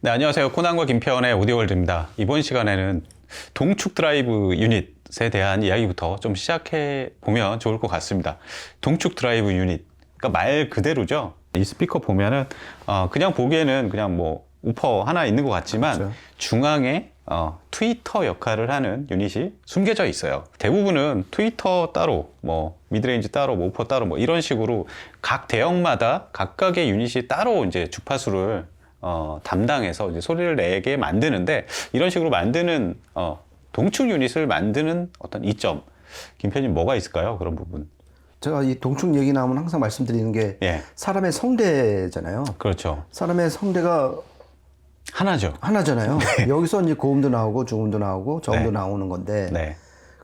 네, 안녕하세요. 코난과 김태원의 오디오월드입니다. 이번 시간에는 동축 드라이브 유닛에 대한 이야기부터 좀 시작해 보면 좋을 것 같습니다. 동축 드라이브 유닛, 그러니까 말 그대로죠. 이 스피커 보면은 그냥 보기에는 그냥 뭐 우퍼 하나 있는 것 같지만 그렇죠. 중앙에 트위터 역할을 하는 유닛이 숨겨져 있어요. 대부분은 트위터 따로, 뭐 미드레인지 따로, 뭐 우퍼 따로, 뭐 이런 식으로 각 대역마다 각각의 유닛이 따로 이제 주파수를 담당해서 이제 소리를 내게 만드는데, 이런 식으로 만드는 동축 유닛을 만드는 어떤 이점, 김편님 뭐가 있을까요? 그런 부분. 제가 이 동축 얘기 나오면 항상 말씀드리는 게 예, 사람의 성대잖아요. 그렇죠. 사람의 성대가 하나죠. 하나잖아요. 여기서 이제 고음도 나오고 중음도 나오고 저음도 네. 나오는 건데, 네,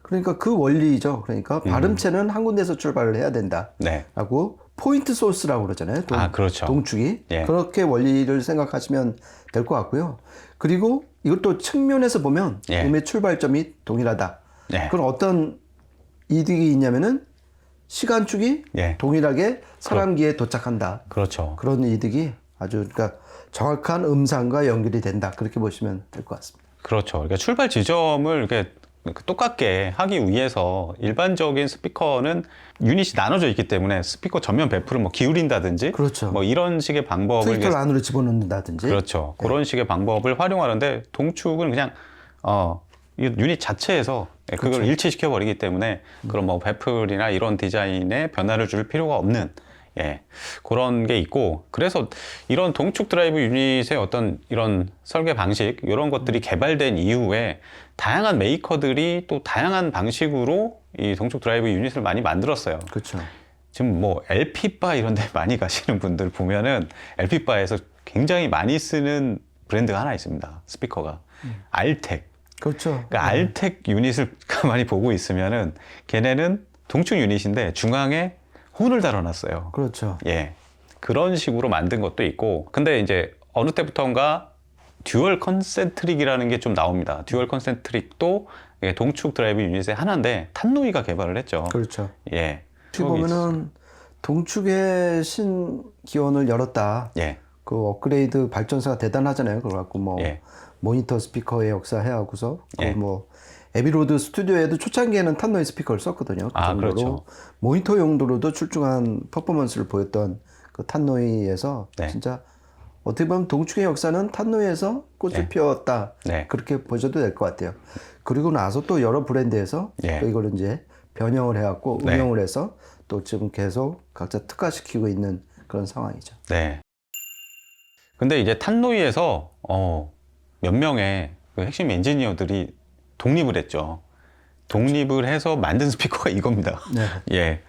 그러니까 그 원리죠. 그러니까 발음체는 한 군데서 출발을 해야 된다라고 네. 포인트 소스라고 그러잖아요. 그렇죠. 동축이. 예. 그렇게 원리를 생각하시면 될 것 같고요. 그리고 이것도 측면에서 보면 예. 음의 출발점이 동일하다. 예. 그럼 어떤 이득이 있냐면은 시간축이 예. 동일하게 사람 귀에 도착한다. 그렇죠. 그런 이득이 아주 그러니까 정확한 음상과 연결이 된다. 그렇게 보시면 될 것 같습니다. 그렇죠. 그러니까 출발 지점을 이렇게 똑같게 하기 위해서 일반적인 스피커는 유닛이 나눠져 있기 때문에 스피커 전면 배프를 뭐 기울인다든지, 그렇죠. 뭐 이런 식의 방법을 트위터를 이제 안으로 집어넣는다든지. 그렇죠. 그런 식의 방법을 활용하는데, 동축은 그냥 이 유닛 자체에서 그걸 일치시켜 버리기 때문에 그런 뭐 배플이나 이런 디자인에 변화를 줄 필요가 없는, 그런 게 있고, 그래서 이런 동축 드라이브 유닛의 어떤 이런 설계 방식, 이런 것들이 개발된 이후에 다양한 메이커들이 또 다양한 방식으로 이 동축 드라이브 유닛을 많이 만들었어요. 그렇죠. 지금 뭐 LP바 이런 데 많이 가시는 분들 보면은 LP바에서 굉장히 많이 쓰는 브랜드가 하나 있습니다. 스피커가. 알텍. 그렇죠. 그러니까 알텍 유닛을 가만히 보고 있으면은 걔네는 동축 유닛인데 중앙에 혼을 달아놨어요. 그렇죠. 예. 그런 식으로 만든 것도 있고, 근데 이제 어느 때부턴가 듀얼 컨센트릭이라는 게 좀 나옵니다. 듀얼 컨센트릭도 동축 드라이브 유닛의 하나인데 탄노이가 개발을 했죠. 그렇죠. 예. 어떻게 보면은 동축의 신기원을 열었다. 예. 그 업그레이드 발전사가 대단하잖아요. 그거 갖고 뭐 예. 모니터 스피커의 역사 해하고서 예. 뭐 에비로드 스튜디오에도 초창기에는 탄노이 스피커를 썼거든요. 그 정도로 그렇죠. 모니터 용도로도 출중한 퍼포먼스를 보였던 그 탄노이에서 네. 진짜 어떻게 보면 동축의 역사는 탄노이에서 꽃을 피웠다. 네. 그렇게 보셔도 될 것 같아요. 그리고 나서 또 여러 브랜드에서 예. 또 이걸 이제 변형을 해갖고 네. 응용을 해서 또 지금 계속 각자 특화시키고 있는 그런 상황이죠. 네. 근데 이제 탄노이에서 몇 명의 그 핵심 엔지니어들이 독립을 했죠. 독립을 해서 만든 스피커가 이겁니다. 네. 예.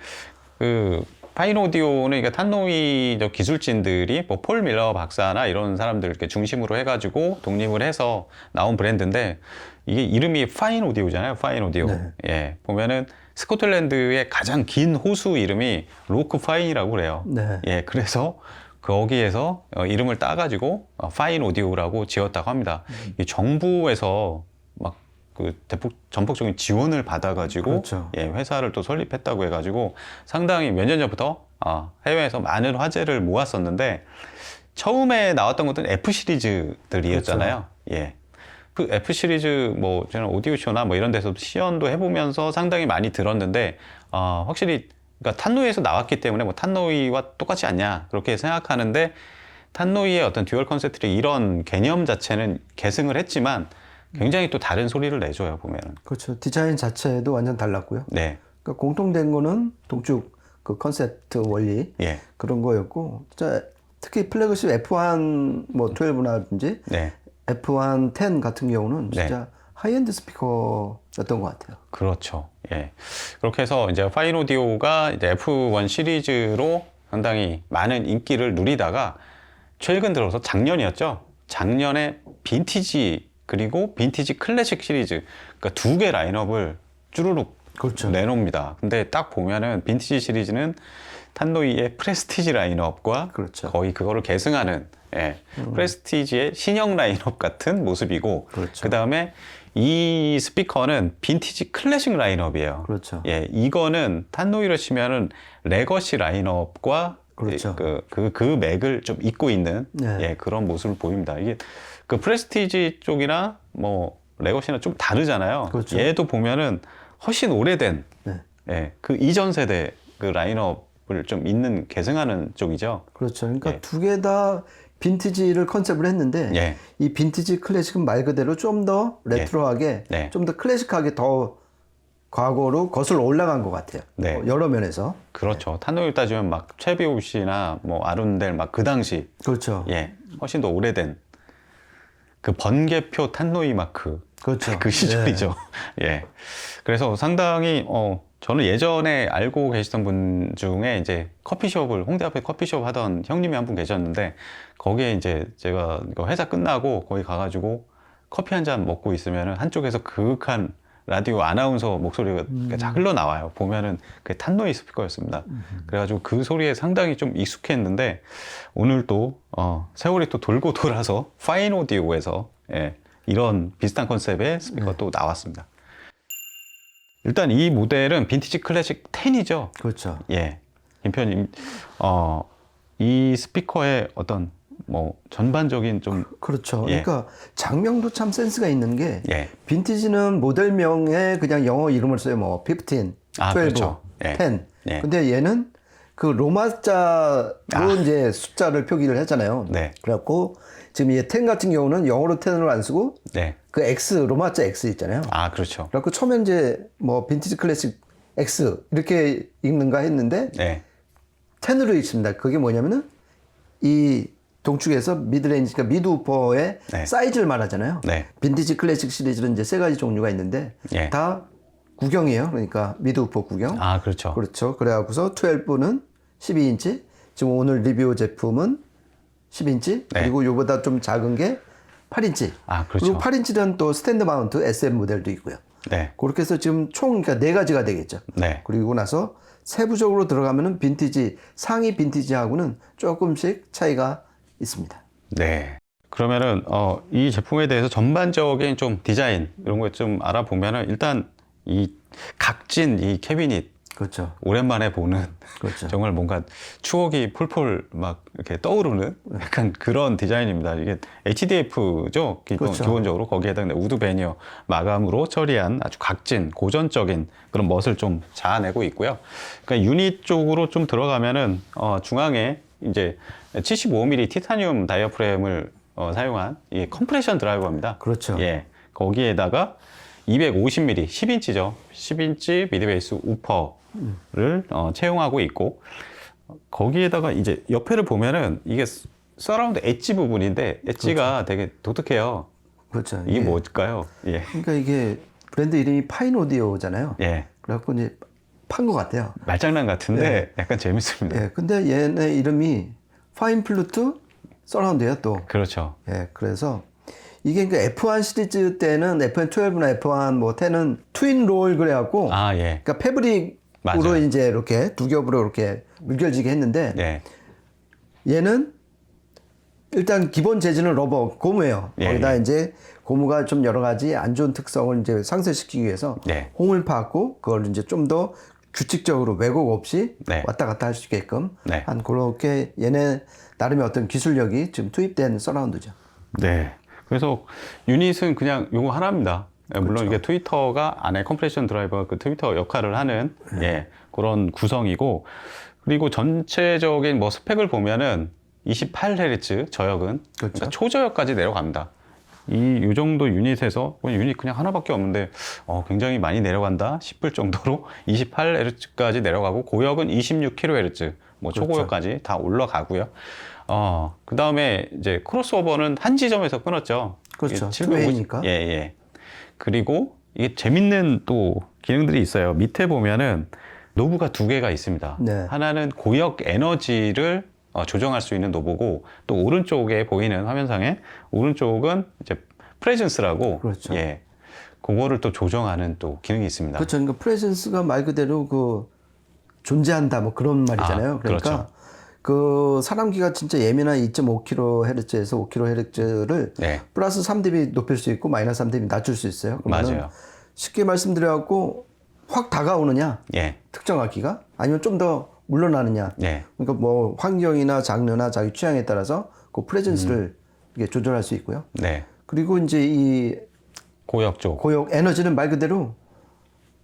그 파인 오디오는 그러니까 탄노이 기술진들이 뭐 폴 밀러 박사나 이런 사람들 이렇게 중심으로 해가지고 독립을 해서 나온 브랜드인데, 이게 이름이 파인 오디오잖아요. 파인 오디오. 네. 예. 보면은 스코틀랜드의 가장 긴 호수 이름이 로크 파인이라고 그래요. 네. 예. 그래서 거기에서 이름을 따가지고 파인 오디오라고 지었다고 합니다. 이 정부에서 막 그 전폭적인 지원을 받아가지고 그렇죠. 회사를 또 설립했다고 해가지고 상당히 몇 년 전부터 해외에서 많은 화제를 모았었는데, 처음에 나왔던 것들은 F 시리즈들이었잖아요. 예. 그 F 시리즈 뭐 저는 오디오 쇼나 뭐 이런 데서 시연도 해보면서 상당히 많이 들었는데, 확실히 그러니까 탄노이에서 나왔기 때문에 뭐 탄노이와 똑같지 않냐 그렇게 생각하는데, 탄노이의 어떤 듀얼 컨센트릭 이런 개념 자체는 계승을 했지만 굉장히 또 다른 소리를 내줘요, 보면은. 그렇죠. 디자인 자체도 완전 달랐고요. 네. 그러니까 공통된 거는 동축 그 컨셉트 원리 예. 그런 거였고, 진짜 특히 플래그십 F1 뭐 12나든지 네. F1 10 같은 경우는 진짜 네. 하이엔드 스피커였던 것 같아요. 그렇죠. 예. 그렇게 해서 이제 파인 오디오가 이제 F1 시리즈로 상당히 많은 인기를 누리다가 최근 들어서 작년이었죠. 작년에 빈티지 그리고 빈티지 클래식 시리즈, 그러니까 두 개 라인업을 쭈루룩 그렇죠. 내놓습니다. 근데 딱 보면은 빈티지 시리즈는 탄노이의 프레스티지 라인업과 그렇죠. 거의 그거를 계승하는 프레스티지의 신형 라인업 같은 모습이고, 그렇죠. 그 다음에 이 스피커는 빈티지 클래식 라인업이에요. 그렇죠. 예, 이거는 탄노이로 치면은 레거시 라인업과 그렇죠. 그 맥을 좀 잇고 있는 네. 그런 모습을 보입니다. 이게 그 프레스티지 쪽이나 뭐 레거시나 좀 다르잖아요. 그렇죠. 얘도 보면은 훨씬 오래된 네. 예, 그 이전 세대 그 라인업을 좀 있는 계승하는 쪽이죠. 그렇죠. 그러니까 예. 두 개 다 빈티지를 컨셉을 했는데 예. 이 빈티지 클래식은 말 그대로 좀 더 레트로하게 네. 좀 더 클래식하게 더 과거로 거슬러 올라간 것 같아요. 네. 여러 면에서. 그렇죠. 탄노일 따지면 막 최비옵시나 뭐 아룬델 막 그 당시 그렇죠. 예, 훨씬 더 오래된 그 번개표 탄노이 마크 그렇죠. 그 시절이죠. 예. 그래서 상당히 저는 예전에 알고 계시던 분 중에 이제 커피숍을 홍대 앞에 커피숍 하던 형님이 한 분 계셨는데 거기에 이제 제가 이거 회사 끝나고 거기 가가지고 커피 한 잔 먹고 있으면은 한쪽에서 그윽한 라디오 아나운서 목소리가 쫙 흘러나와요. 보면은 그게 탄노이 스피커였습니다. 그래가지고 그 소리에 상당히 좀 익숙했는데 오늘 또 세월이 또 돌고 돌아서 파인 오디오에서 예, 이런 비슷한 컨셉의 스피커가 또 나왔습니다. 일단 이 모델은 빈티지 클래식 10이죠. 그렇죠. 예, 김표님, 이 스피커의 어떤 뭐 전반적인 좀 그렇죠. 예. 그러니까 장명도 참 센스가 있는 게 예. 빈티지는 모델명에 그냥 영어 이름을 써요. 뭐 15, 12, 그렇죠. 예. 10. 예. 근데 얘는 그 로마자로 이제 숫자를 표기를 했잖아요. 네. 그래갖고 지금 얘 10 같은 경우는 영어로 10을 안 쓰고 네. 그 X 로마자 X 있잖아요. 그렇죠. 그래갖고 처음에 이제 뭐 빈티지 클래식 X 이렇게 읽는가 했는데 네. 10으로 읽습니다. 그게 뭐냐면은 이 동축에서 미드레인지, 그러니까 미드우퍼의 네. 사이즈를 말하잖아요. 네. 빈티지 클래식 시리즈는 이제 세 가지 종류가 있는데 예. 다 구경이에요. 그러니까 미드우퍼 구경. 그렇죠. 그렇죠. 그래갖고서 12는 12인치. 지금 오늘 리뷰 제품은 10인치. 네. 그리고 요보다 좀 작은 게 8인치. 그렇죠. 그리고 8인치는 또 스탠드 마운트 SM 모델도 있고요. 네. 그렇게 해서 지금 총 그러니까 네 가지가 되겠죠. 네. 그리고 나서 세부적으로 들어가면은 빈티지 상위 빈티지하고는 조금씩 차이가 있습니다. 네. 그러면은 이 제품에 대해서 전반적인 좀 디자인 이런 거 좀 알아보면은 일단 이 각진 이 캐비닛 그렇죠. 오랜만에 보는 그렇죠. 정말 뭔가 추억이 폴폴 막 이렇게 떠오르는 약간 그런 디자인입니다. 이게 HDF죠. 그렇죠. 기본적으로 거기에다 우드 베니어 마감으로 처리한 아주 각진 고전적인 그런 멋을 좀 자아내고 있고요. 그러니까 유닛 쪽으로 좀 들어가면은 중앙에 이제 75mm 티타늄 다이어프램을 사용한 이 컴프레션 드라이버입니다. 그렇죠. 예. 거기에다가 250mm, 10인치죠. 10인치 미드베이스 우퍼를 채용하고 있고 거기에다가 이제 옆에를 보면은 이게 서라운드 엣지 부분인데 엣지가 되게 독특해요. 그렇죠. 이게 예. 뭘까요? 예. 그러니까 이게 브랜드 이름이 파인 오디오잖아요. 예. 그래갖고 이제 판 것 같아요. 말장난 같은데 약간 재밌습니다. 예. 근데 얘네 이름이 파인 플루트 서라운드예요 또. 그렇죠. 예. 그래서 이게 그러니까 F1 시리즈 때는 F1 12나 F1 뭐 10은 트윈 롤 그래갖고 예. 그러니까 패브릭으로 맞아요. 이제 이렇게 두 겹으로 이렇게 물결지게 했는데 예. 얘는 일단 기본 재질은 러버 고무예요. 예, 거기다 예. 이제 고무가 좀 여러 가지 안 좋은 특성을 이제 상쇄시키기 위해서 네. 홈을 파고 그걸 이제 좀 더 규칙적으로 왜곡 없이 네. 왔다 갔다 할 수 있게끔 네. 한 그렇게 얘네 나름의 어떤 기술력이 지금 투입된 서라운드죠. 네. 그래서 유닛은 그냥 요거 하나입니다. 예, 물론 그렇죠. 이게 트위터가 안에 컴프레션 드라이버가 그 트위터 역할을 하는 예, 그런 구성이고 그리고 전체적인 뭐 스펙을 보면은 28Hz 저역은 그렇죠. 그러니까 초저역까지 내려갑니다. 이 정도 유닛에서 유닛 그냥 하나밖에 없는데 굉장히 많이 내려간다 싶을 정도로 28Hz까지 내려가고 고역은 26kHz 뭐 초고역까지 다 올라가고요. 그 다음에 이제 크로스오버는 한 지점에서 끊었죠. 그렇죠. 이게 2Way니까. 예, 예. 그리고 이게 재밌는 또 기능들이 있어요. 밑에 보면은 노브가 두 개가 있습니다. 네. 하나는 고역 에너지를 조정할 수 있는 노브고 또 오른쪽에 보이는 화면상에 오른쪽은 이제 프레젠스라고 그렇죠. 예. 그거를 또 조정하는 또 기능이 있습니다. 그렇죠. 그러니까 프레젠스가 말 그대로 그 존재한다 뭐 그런 말이잖아요. 그러니까 그렇죠. 그 사람 귀가 진짜 예민한 2.5kHz에서 5kHz를 네. 플러스 3dB 높일 수 있고 마이너스 3dB 낮출 수 있어요. 그러면은 맞아요. 쉽게 말씀드려갖고 확 다가오느냐 예. 특정하기가 아니면 좀 더 물러나느냐. 예. 그러니까 뭐 환경이나 장르나 자기 취향에 따라서 그 프레젠스를 이게 조절할 수 있고요. 네. 그리고 이제 이 고역 쪽. 고역 에너지는 말 그대로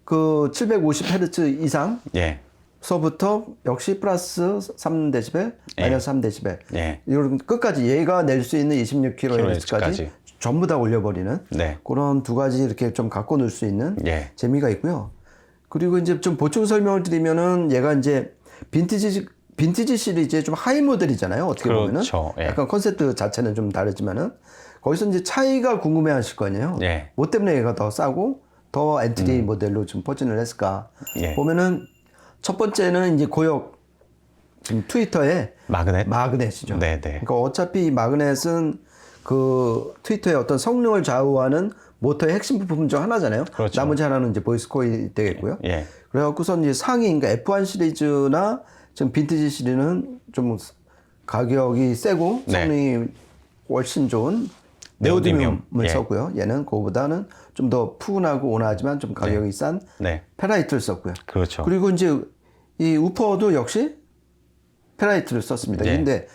그 750Hz 이상 예. 서부터 역시 플러스 3dB, 마이너스 3dB. 예. 이런 끝까지 얘가 낼 수 있는 26kHz까지 까지. 전부 다 올려버리는 네. 그런 두 가지 이렇게 좀 갖고 놀 수 있는 예. 재미가 있고요. 그리고 이제 좀 보충 설명을 드리면은 얘가 이제 빈티지 시리즈의 좀 하이 모델이잖아요. 어떻게 그렇죠. 보면은 예. 약간 컨셉트 자체는 좀 다르지만은 거기서 이제 차이가 궁금해하실 거 아니에요. 예. 뭐 때문에 얘가 더 싸고 더 엔트리 모델로 좀 포진을 했을까? 예. 보면은 첫 번째는 이제 고역 지금 트위터의 마그넷이죠. 네, 네. 그러니까 어차피 이 마그넷은 그 트위터의 어떤 성능을 좌우하는 모터의 핵심 부품 중 하나잖아요. 그렇죠. 나머지 하나는 이제 보이스 코일 되겠고요. 예. 그래갖고선 이제 상위, 그러니까 F1 시리즈나 지금 빈티지 시리즈는 좀 가격이 세고 네. 성능이 훨씬 좋은 네오디뮴. 네오디뮴을 예. 썼고요. 얘는 그거보다는 좀 더 푸근하고 온화하지만 좀 가격이 싼 네. 페라이트를 썼고요. 그렇죠. 그리고 이제 이 우퍼도 역시 페라이트를 썼습니다. 예. 근데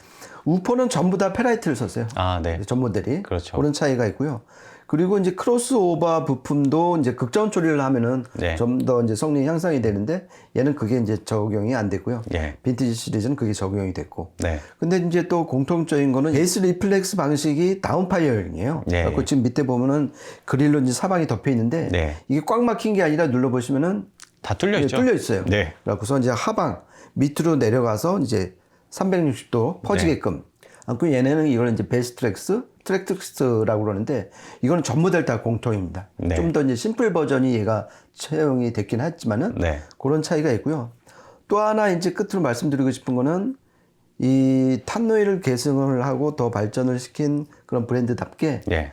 우퍼는 전부 다 페라이트를 썼어요. 아, 네. 전 모델이. 그렇죠. 그런 차이가 있고요. 그리고 이제 크로스오버 부품도 이제 극저온 처리를 하면은 네. 좀 더 이제 성능이 향상이 되는데 얘는 그게 이제 적용이 안 됐고요. 예. 빈티지 시리즈는 그게 적용이 됐고. 네. 근데 이제 또 공통적인 거는 베이스 리플렉스 방식이 다운파이어링이에요. 네. 그래서 지금 밑에 보면은 그릴로 이제 사방이 덮여 있는데 네. 이게 꽉 막힌 게 아니라 눌러보시면은 다 뚫려 있죠. 뚫려 있어요. 네. 그래서 이제 하방 밑으로 내려가서 이제 360도 퍼지게끔. 그 얘네는 이걸 이제 트랙트릭스라고 그러는데 이거는 전 모델 다 공통입니다. 네. 좀 더 이제 심플 버전이 얘가 채용이 됐긴 했지만은 네. 그런 차이가 있고요. 또 하나 이제 끝으로 말씀드리고 싶은 거는 이 탄노이를 계승을 하고 더 발전을 시킨 그런 브랜드답게 예.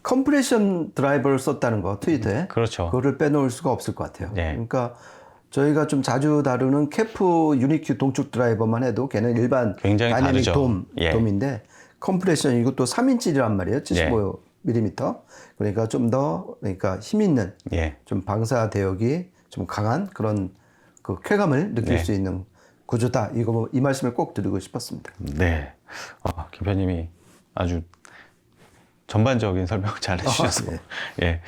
컴프레션 드라이버를 썼다는 거 트위터에 그렇죠. 그거를 빼놓을 수가 없을 것 같아요. 네. 그러니까 저희가 좀 자주 다루는 캐프 유니큐 동축 드라이버만 해도 걔는 일반 굉장히 다이내믹 다르죠. 예. 돔인데 컴프레션 이것도 3인치란 말이에요. 75mm. 그러니까 좀 더 그러니까 힘 있는 예. 좀 방사 대역이 좀 강한 그런 그 쾌감을 느낄 네. 수 있는 구조다. 이 말씀을 꼭 드리고 싶었습니다. 네. 김 편님이 아주 전반적인 설명을 잘 해주셔서. 네. 예.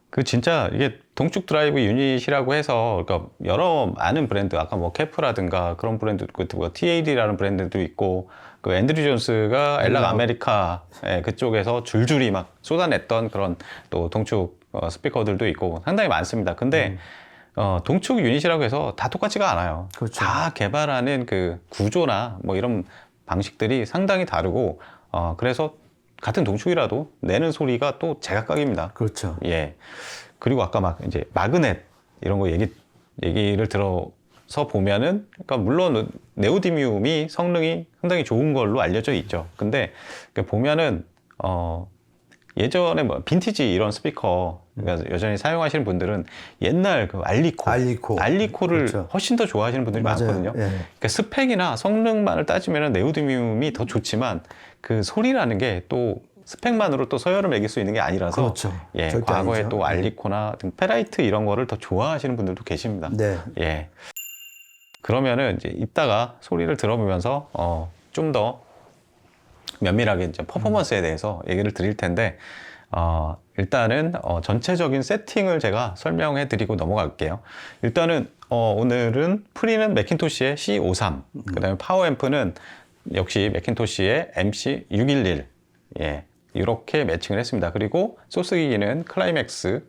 그 진짜 이게 동축 드라이브 유닛이라고 해서 그러니까 여러 많은 브랜드 아까 뭐 캐프라든가 그런 브랜드도 있고 TAD라는 브랜드도 있고 그 앤드류 존스가 엘락 아메리카 그쪽에서 줄줄이 막 쏟아냈던 그런 또 동축 스피커들도 있고 상당히 많습니다. 근데 동축 유닛이라고 해서 다 똑같지가 않아요. 그렇죠. 다 개발하는 그 구조나 뭐 이런 방식들이 상당히 다르고 그래서 같은 동축이라도 내는 소리가 또 제각각입니다. 그렇죠. 예. 그리고 아까 막 이제 마그넷 이런 거 얘기를 들어서 보면은, 그러니까 물론 네오디뮴이 성능이 상당히 좋은 걸로 알려져 있죠. 근데 보면은 예전에 뭐 빈티지 이런 스피커 그러니까 여전히 사용하시는 분들은 옛날 그 알리코를 그렇죠. 훨씬 더 좋아하시는 분들이 맞아요. 많거든요. 예. 그러니까 스펙이나 성능만을 따지면 네오디뮴이 더 좋지만 그 소리라는 게 또 스펙만으로 또 서열을 매길 수 있는 게 아니라서 그렇죠. 예, 절대 과거에 아니죠. 또 알리코나 등 페라이트 이런 거를 더 좋아하시는 분들도 계십니다. 네. 예. 그러면은 이제 이따가 소리를 들어보면서 좀 더 면밀하게 이제 퍼포먼스에 대해서 얘기를 드릴 텐데 일단은 전체적인 세팅을 제가 설명해 드리고 넘어갈게요. 일단은 오늘은 프리는 매킨토시의 C53, 그다음에 파워앰프는 역시 매킨토시의 MC611, 예, 이렇게 매칭을 했습니다. 그리고 소스 기기는 클라이맥스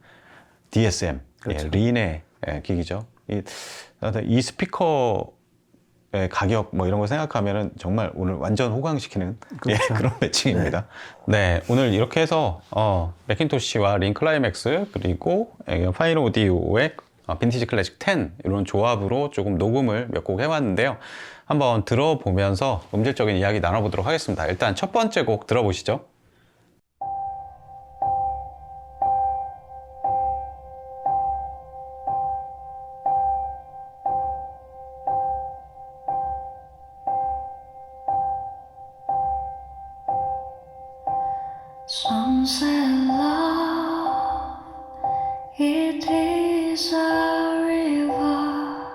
DSM, 그렇죠. 예, 린의 기기죠. 이 스피커의 가격 뭐 이런 거 생각하면은 정말 오늘 완전 호강시키는 예, 그런 매칭입니다. 네, 오늘 이렇게 해서 매킨토시와 린 클라이맥스 그리고 파인 오디오의 빈티지 클래식 10 이런 조합으로 조금 녹음을 몇 곡 해왔는데요. 한번 들어보면서 음질적인 이야기 나눠보도록 하겠습니다. 일단 첫 번째 곡 들어보시죠. Some say love, it is a river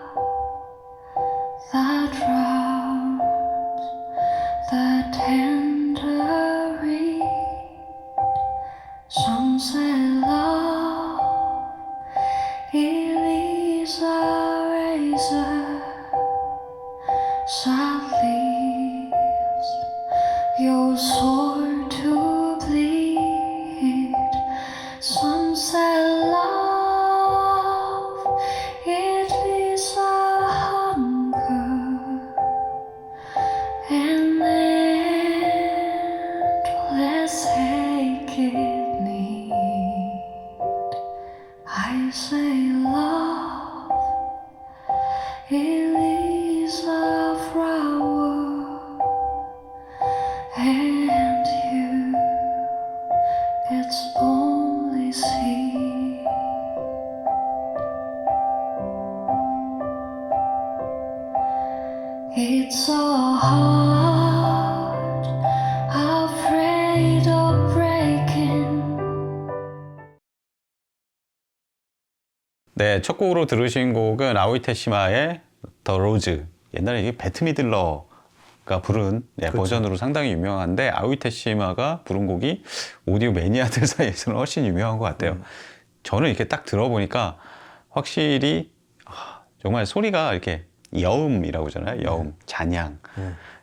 that drowns the tender reed. sad leaves your sword to bleed. Sunset love, it is a hunger, and endless hate it need. I say love, it is a flower, and you, it's only seed. It's a heart afraid of breaking. 네, 첫 곡으로 들으신 곡은 아오이테시마의 더 로즈. 옛날에 이게 배트 미들러가 부른 버전으로 상당히 유명한데 아오이테시마가 부른 곡이 오디오 매니아들 사이에서는 훨씬 유명한 것 같아요. 저는 이렇게 딱 들어보니까 확실히 정말 소리가 이렇게 여음이라고 하잖아요. 여음, 잔향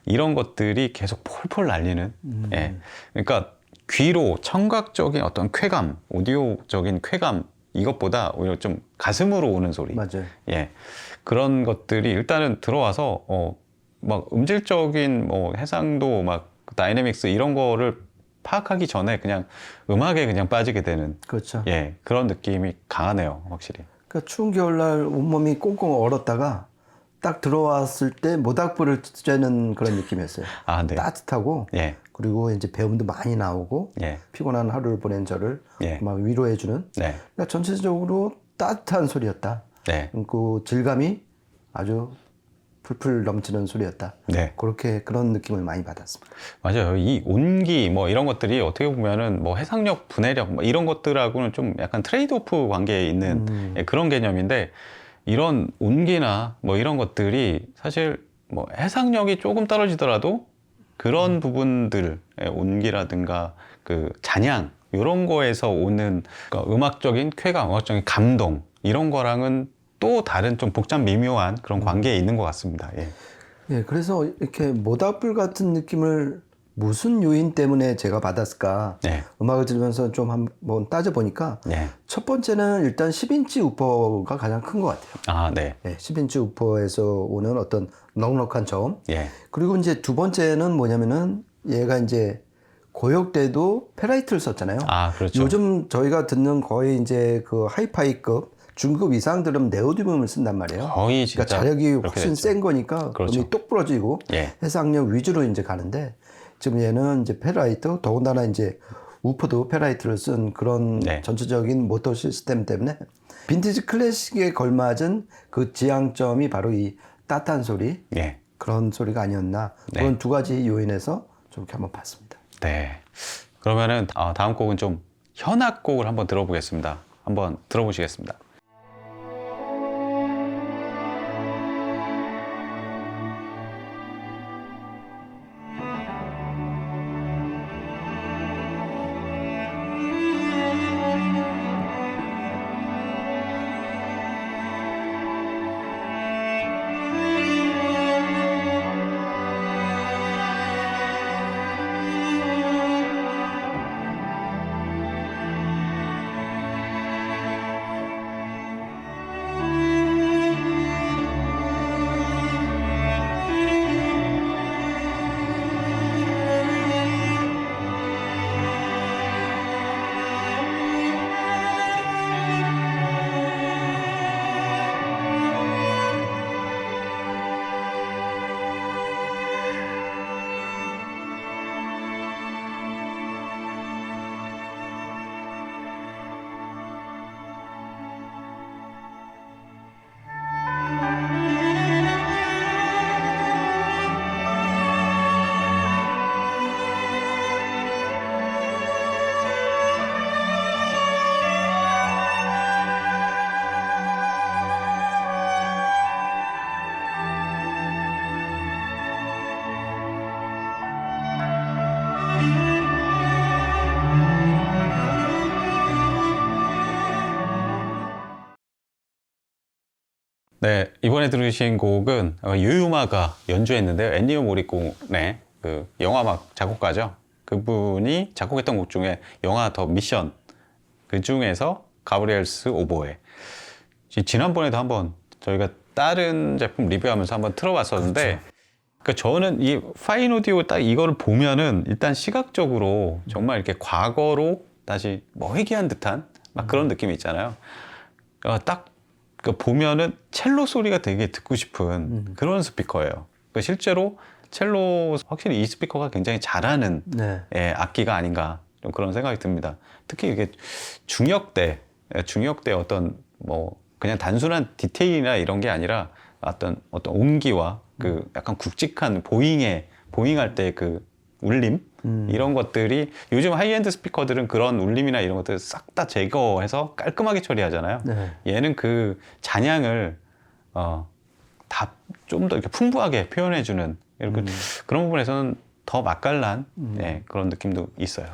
이런 것들이 계속 폴폴 날리는. 예. 그러니까 귀로 청각적인 어떤 쾌감, 오디오적인 쾌감 이것보다 오히려 좀 가슴으로 오는 소리. 맞아요. 예. 그런 것들이 일단은 들어와서 막 음질적인 뭐 해상도 막 다이내믹스 이런 거를 파악하기 전에 그냥 음악에 그냥 빠지게 되는 그렇죠. 예. 그런 느낌이 강하네요. 확실히. 그러니까 추운 겨울날 온몸이 꽁꽁 얼었다가 딱 들어왔을 때 모닥불을 쬐는 그런 느낌이었어요. 아, 네. 따뜻하고 예. 그리고 이제 배움도 많이 나오고 예. 피곤한 하루를 보낸 저를 예. 막 위로해주는 네. 그러니까 전체적으로 따뜻한 소리였다. 네. 그 질감이 아주 풀풀 넘치는 소리였다. 네. 그렇게 그런 느낌을 많이 받았습니다. 맞아요. 이 온기 뭐 이런 것들이 어떻게 보면은 뭐 해상력, 분해력 뭐 이런 것들하고는 좀 약간 트레이드오프 관계에 있는 예, 그런 개념인데 이런 온기나 뭐 이런 것들이 사실 뭐 해상력이 조금 떨어지더라도 그런 부분들 온기라든가 그 잔향 이런 거에서 오는 그러니까 음악적인 쾌감, 음악적인 감동 이런 거랑은 또 다른 좀 복잡 미묘한 그런 관계에 있는 것 같습니다. 예. 예, 그래서 이렇게 모닥불 같은 느낌을 무슨 요인 때문에 제가 받았을까? 네. 음악을 들으면서 좀 한번 따져보니까 네. 첫 번째는 일단 10인치 우퍼가 가장 큰 것 같아요. 아, 네. 예, 10인치 우퍼에서 오는 어떤 넉넉한 저음. 예. 그리고 이제 두 번째는 뭐냐면은 얘가 이제 고역 때도 페라이트를 썼잖아요. 아, 그렇죠. 요즘 저희가 듣는 거의 이제 그 하이파이급 중급 이상 들으면 네오디뒴을 쓴단 말이에요. 거의 진짜 그러니까 자력이 그렇게 훨씬 됐죠. 센 거니까 그렇죠. 음이 똑 부러지고 예. 해상력 위주로 이제 가는데 지금 얘는 이제 페라이트 더군다나 이제 우퍼도 페라이트를 쓴 그런 네. 전체적인 모터 시스템 때문에 빈티지 클래식에 걸맞은 그 지향점이 바로 이 따뜻한 소리 예. 그런 소리가 아니었나 네. 그런 두 가지 요인에서 좀 이렇게 한번 봤습니다. 네. 그러면은 다음 곡은 좀 현악곡을 한번 들어보겠습니다. 한번 들어보시겠습니다. 네, 이번에 들으신 곡은 유유마가 연주했는데요. 엔니오 모리코네 그 영화음악 작곡가죠. 그분이 작곡했던 곡 중에 영화 더 미션 그 중에서 가브리엘스 오보에 지난번에도 한번 저희가 다른 제품 리뷰하면서 한번 틀어봤었는데 그러니까 저는 이 파인 오디오 딱 이거를 보면은 일단 시각적으로 정말 이렇게 과거로 다시 뭐 회귀한 듯한 막 그런 느낌이 있잖아요. 딱 보면은 첼로 소리가 되게 듣고 싶은 그런 스피커예요. 그러니까 실제로 첼로 확실히 이 스피커가 굉장히 잘하는 네. 예, 악기가 아닌가 좀 그런 생각이 듭니다. 특히 이게 중역대 어떤 뭐 그냥 단순한 디테일이나 이런 게 아니라 어떤 온기와 그 약간 굵직한 보잉할 때 그 울림 이런 것들이 요즘 하이엔드 스피커들은 그런 울림이나 이런 것들 싹 다 제거해서 깔끔하게 처리하잖아요. 네. 얘는 그 잔향을 다 좀 더 이렇게 풍부하게 표현해주는 이렇게 그런 부분에서는 더 맛깔난 예, 그런 느낌도 있어요.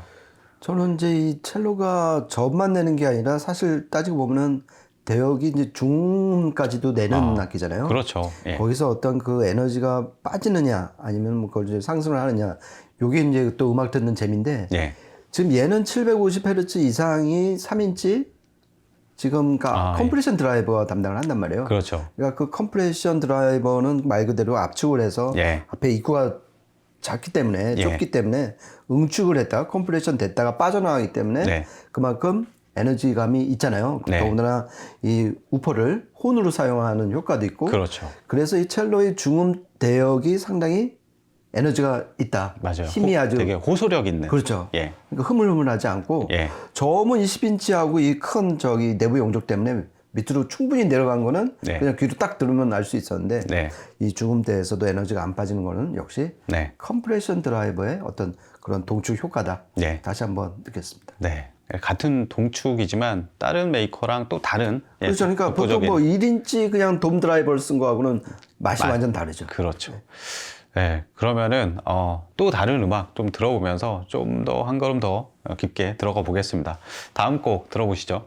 저는 이제 이 첼로가 저음만 내는 게 아니라 사실 따지고 보면은 대역이 이제 중음까지도 내는 악기잖아요. 그렇죠. 예. 거기서 어떤 그 에너지가 빠지느냐 아니면 뭐 그걸 이제 상승을 하느냐 요게 이제 또 음악 듣는 재미인데 예. 지금 얘는 750Hz 이상이 3인치 지금 컴프레션 드라이버가 담당을 한단 말이에요. 그렇죠. 그러니까 그 컴프레션 드라이버는 말 그대로 압축을 해서 예. 앞에 입구가 작기 때문에 좁기 때문에 응축을 했다가 컴프레션 됐다가 빠져나가기 때문에 네. 그만큼 에너지감이 있잖아요. 네. 더군다나 이 우퍼를 혼으로 사용하는 효과도 있고 그렇죠. 그래서 이 첼로의 중음 대역이 상당히 에너지가 있다. 맞아요. 힘이 아주 되게 호소력 있는. 그렇죠. 예. 그러니까 흐물흐물하지 않고 예. 저음은 20인치하고 이 큰 저기 내부 용적 때문에 밑으로 충분히 내려간 거는 네. 그냥 귀로 딱 들으면 알 수 있었는데 네. 이 중음대에서도 에너지가 안 빠지는 거는 역시 네. 컴프레션 드라이버의 어떤 그런 동축 효과다. 네. 다시 한번 느꼈습니다. 네. 같은 동축이지만 다른 메이커랑 또 다른 예, 그렇죠. 그러니까 보통 독보적인- 뭐 1인치 그냥 돔 드라이버를 쓴 거하고는 맛이 완전 다르죠. 그렇죠. 네. 그러면은 또 다른 음악 좀 들어보면서 좀 더 한 걸음 더 깊게 들어가 보겠습니다. 다음 곡 들어보시죠.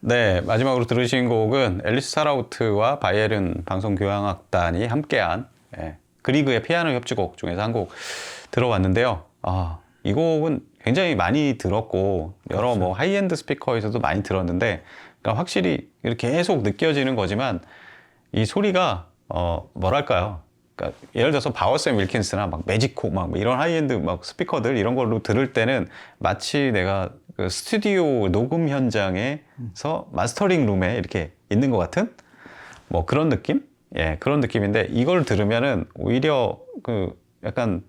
네, 마지막으로 들으신 곡은 앨리스 사라우트와 바이에른 방송교향악단이 함께한 그리그의 피아노 협주곡 중에서 한 곡 들어봤는데요. 이 곡은 굉장히 많이 들었고 여러 뭐 하이엔드 스피커에서도 많이 들었는데 그러니까 확실히 이렇게 계속 느껴지는 거지만 이 소리가 뭐랄까요? 그러니까 예를 들어서 바워샘 윌킨스나 막 매지코 막 이런 하이엔드 막 스피커들 이런 걸로 들을 때는 마치 내가 그 스튜디오 녹음 현장에서 마스터링 룸에 이렇게 있는 것 같은 뭐 그런 느낌? 예, 그런 느낌인데 이걸 들으면은 오히려 그 약간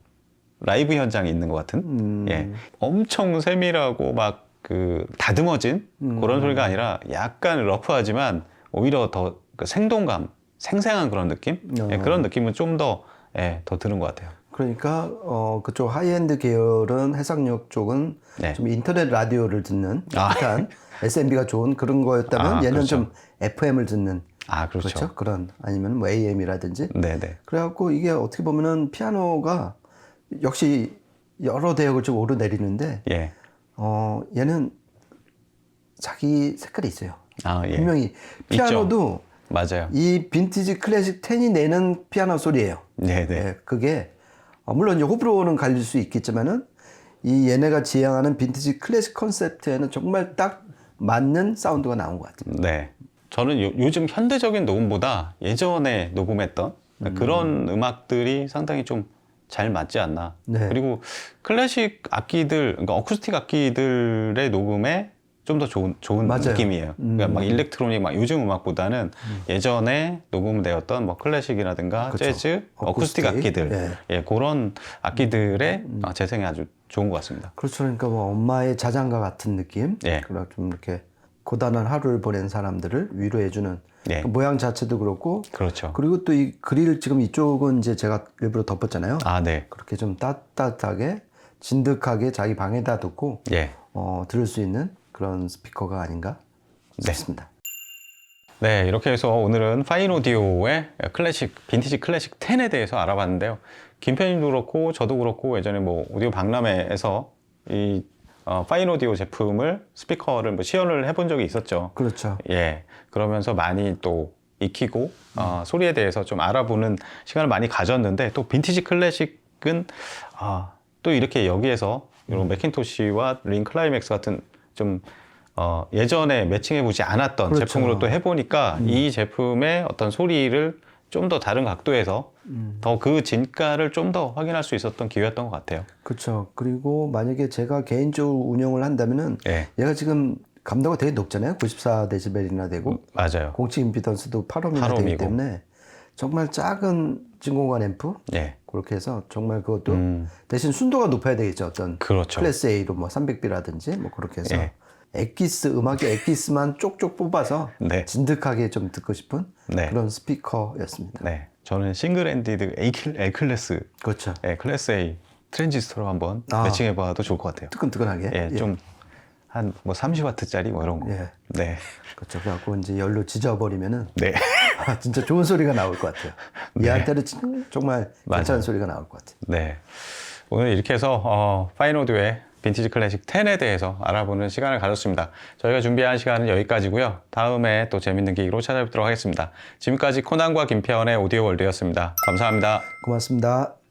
라이브 현장에 있는 것 같은 예, 엄청 세밀하고 막 그 다듬어진 그런 소리가 아니라 약간 러프하지만 오히려 더 그 생동감, 생생한 그런 느낌? 예, 그런 느낌은 좀 더 더 드는 것 같아요. 그러니까 그쪽 하이엔드 계열은 해상역 쪽은 네. 좀 인터넷 라디오를 듣는 듯한 SMB가 좋은 그런 거였다면 얘는 그렇죠. 좀 FM을 듣는 아, 그렇죠. 그렇죠? 그런 아니면 뭐 AM이라든지 네네. 그래갖고 이게 어떻게 보면은 피아노가 역시 여러 대역을 좀 오르내리는데 예. 얘는 자기 색깔이 있어요. 아, 예. 분명히 피아노도 맞아요. 이 빈티지 클래식 10이 내는 피아노 소리예요. 네네. 예, 그게 물론 이제 호불호는 갈릴 수 있겠지만은 이 얘네가 지향하는 빈티지 클래식 컨셉트에는 정말 딱 맞는 사운드가 나온 것 같아요. 네. 저는 요즘 현대적인 녹음보다 예전에 녹음했던 그런 음악들이 상당히 좀 잘 맞지 않나. 네. 그리고 클래식 악기들, 그러니까 어쿠스틱 악기들의 녹음에 좀 더 좋은 맞아요. 느낌이에요. 그러니까 막 일렉트로닉, 막 요즘 음악보다는 예전에 녹음되었던 뭐 클래식이라든가 그쵸. 재즈, 어쿠스틱 어쿠스틱. 악기들, 예, 그런 악기들의 재생이 아주 좋은 것 같습니다. 그렇죠. 그러니까 뭐 엄마의 자장가 같은 느낌. 예. 그리고 좀 이렇게 고단한 하루를 보낸 사람들을 위로해주는 예. 그 모양 자체도 그렇고. 그렇죠. 그리고 또 이 그릴 지금 이쪽은 이제 제가 일부러 덮었잖아요. 아, 네. 그렇게 좀 따뜻하게 진득하게 자기 방에다 두고 예. 들을 수 있는 그런 스피커가 아닌가 네. 싶습니다. 네, 이렇게 해서 오늘은 파인 오디오의 클래식, 빈티지 클래식 10에 대해서 알아봤는데요. 김편님도 그렇고, 저도 그렇고, 예전에 뭐 오디오 박람회에서 이 파인 오디오 제품을, 스피커를 뭐 시연을 해본 적이 있었죠. 그렇죠. 예. 그러면서 많이 또 익히고, 소리에 대해서 좀 알아보는 시간을 많이 가졌는데, 또 빈티지 클래식은, 또 이렇게 여기에서 이런 매킨토시와 링 클라이맥스 같은 좀 예전에 매칭해보지 않았던 그렇죠. 제품으로 또 해보니까 이 제품의 어떤 소리를 좀 더 다른 각도에서 더 그 진가를 좀 더 확인할 수 있었던 기회였던 것 같아요. 그렇죠. 그리고 만약에 제가 개인적으로 운영을 한다면은 예. 얘가 지금 감도가 되게 높잖아요. 94데시벨이나 되고 맞아요. 공식 임피던스도 8옴이나 8옴 되기 이고. 때문에 정말 작은 진공관 앰프 예. 그렇게 해서 정말 그것도 대신 순도가 높아야 되겠죠. 어떤 그렇죠. 클래스 A로 뭐 300B라든지 뭐 그렇게 해서 예. 음악의 엑기스만 쪽쪽 뽑아서 네. 진득하게 좀 듣고 싶은 네. 그런 스피커였습니다. 네. 저는 싱글 핸디드 A 클래스, 그렇죠. 예, 클래스 A 트랜지스터로 한번 아. 매칭해봐도 좋을 것 같아요. 뜨끈뜨끈하게. 예, 좀 한 뭐 30W짜리 뭐 이런 거. 예. 네. 그렇죠. 그래갖고 이제 열로 지져버리면은 네. 진짜 좋은 소리가 나올 것 같아요. 얘한테는 정말 괜찮은 맞아요. 소리가 나올 것 같아요. 네. 오늘 이렇게 해서 파인 오디오의 빈티지 클래식 10에 대해서 알아보는 시간을 가졌습니다. 저희가 준비한 시간은 여기까지고요. 다음에 또 재밌는 기기로 찾아뵙도록 하겠습니다. 지금까지 코난과 김태원의 오디오 월드였습니다. 감사합니다. 고맙습니다.